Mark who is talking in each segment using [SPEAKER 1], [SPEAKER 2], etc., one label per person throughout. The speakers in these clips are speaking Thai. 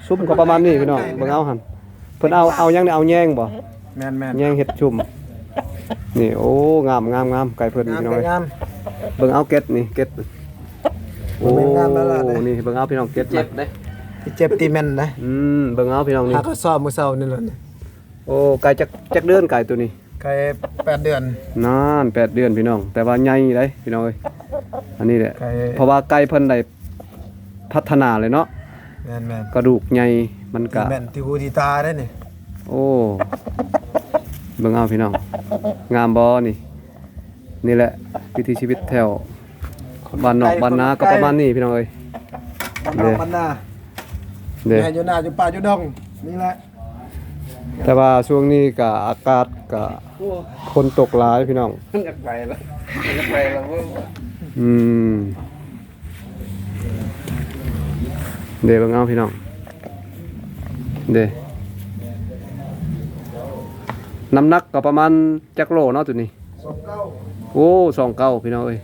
[SPEAKER 1] ซุ่มก็ประมาณนี้พี่น้องเบิ่งเอาหั่นเพิ่นเอายังเอาแยงบ่
[SPEAKER 2] แม่น
[SPEAKER 1] แยงเฮ็ดชุ่มนี่โอ้งามไก่เพิ่นพี่น้องเอ้ย
[SPEAKER 2] งาม
[SPEAKER 1] เบิ่งเอาเก็ดนี่เก็ดโอ้
[SPEAKER 2] บ่แม่นงามแล้วล่ะเนี่ย
[SPEAKER 1] นี่เบิ่งเอาพี่น้องเก็ด
[SPEAKER 3] เจ็บเด้
[SPEAKER 2] เจ็บตีแม่นนะ
[SPEAKER 1] เบิ่งเอาพี่น้องนี่
[SPEAKER 2] หาก็สอบมื้อเช้านี่แหละ
[SPEAKER 1] โอ้ไก่จักเดือนไก่ตัวนี้
[SPEAKER 2] ไก่8 เดือน
[SPEAKER 1] นาน8 เดือนพี่น้องแต่ว่าใหญ่เด้พี่น้องเอ้ยอันนี้แหละ
[SPEAKER 2] ไก่
[SPEAKER 1] เพราะว่าไก่เพิ่นได้พัฒนาเลยเนาะ
[SPEAKER 2] แม่น
[SPEAKER 1] กระดูกใหญ่มันก็
[SPEAKER 2] แม่นที่หูที่ตาได้นี่
[SPEAKER 1] โอ้เบิ่งเอาพี่น้องงามบ่นี่แหละวิถีชีวิตแถวบ้านนอกบ้านนาก็ประมาณนี้พี่น้องเอ้ย
[SPEAKER 2] มันหน้า
[SPEAKER 1] เด้
[SPEAKER 2] แม่อยู่หน้าอยู่ป่าอยู่ดงนี่แหละ
[SPEAKER 1] แต่ว่าช่วงนี้ก็อากาศก็ฝนตกหลายพี่น้อง
[SPEAKER 3] อยากไปแล้วอยากไปแล้วเว้ย
[SPEAKER 1] เดี๋ยวเบิ่งเอาพี่น้องเด้น้ำหนักก็ประมาณจักโลเนาะตัวนี้
[SPEAKER 2] 29
[SPEAKER 1] โอ้29พี่น้องเอ้ย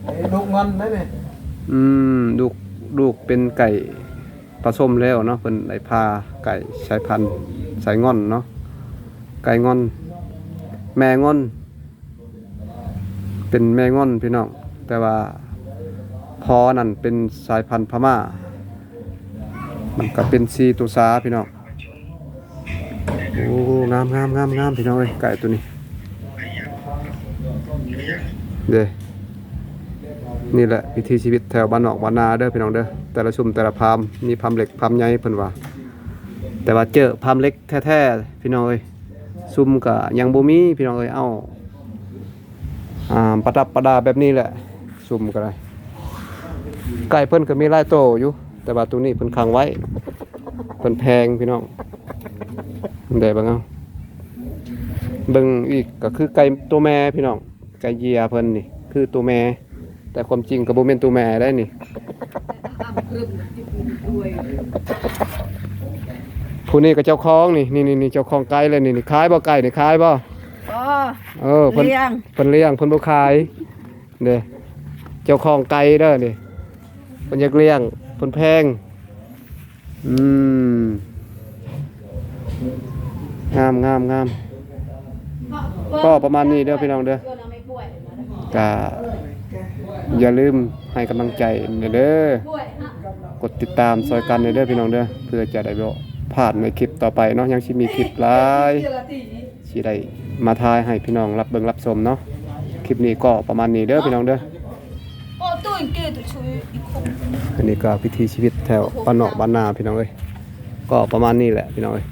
[SPEAKER 2] ไอ้ลูกงอนได้นี่
[SPEAKER 1] ลูกเป็นไก่ผสมแล้วเนาะเพิ่นได้พาไก่สายพันธุ์สายง่อนเนาะไก่ง่อนแม่ง่อนเป็นแม่ง่อนพี่น้องแต่ว่าพอนั่นเป็นสายพันธุ์พม่ามันก็เป็นซีตุซาพี่น้องโอ้งามพี่น้องเอ้ยไก่ตัวนี้เด้นี่แหละวิถีชีวิตแถวบ้านนอกบ้านนาเด้อพี่น้องเด้อแต่ละชุมแต่ละพามมีพามเหล็กพามใหญ่เพิ่นว่าแต่ว่าเจอพามเล็กแท้ๆพี่น้องเอ้ยซุ่มก็ยังบ่มีพี่น้องเอ้ยเอาประดับประดาแบบนี้แหละซุ่มก็ได้ไก่เพิ่นก็มีหลายโตอยู่แต่ว่าตัวนี้เพิ่นขังไว้เพิ่นแพงพี่น้องได้บ่เอาเบิ่งอีกก็คือไก่ตัวแม่พี่น้องไก่เหยียเพิ่นนี่คือตัวแม่แต่ความจริงก็บ่แม่นตัวแม่ได้นี่ผู้นี้ก็เจ้าของนี่เจ้าของไก่เลยนี่ขายบ่ไก่นี่ขายบ่
[SPEAKER 4] อ๋อ
[SPEAKER 1] เพิ่น
[SPEAKER 4] เลี้ยง
[SPEAKER 1] เพิ่นเลี้ยงเพิ่นบ่ขายเด้เจ้าของไก่เด้อนี่เพิ่นอยากเลี้ยงเพิ่นแพงงามก็ประมาณนี้เด้อพี่น้องเด้อก็อย่าลืมให้กำลังใจเด้อกดติดตามซอยกันเด้อพี่น้องเด้อเพื่อจะได้บ่พลาดในคลิปต่อไปเนาะยังสิมีคลิปหลายสิได้มาทายให้พี่น้องรับเบิ่งรับชมเนาะคลิปนี้ก็ประมาณนี้เด้อพี่น้องเด้ออันนี้ก็พิธีชีวิตแถวบ้านนอกบ้านนาพี่น้องเอ้ยก็ประมาณนี้แหละพี่น้องเอ้ย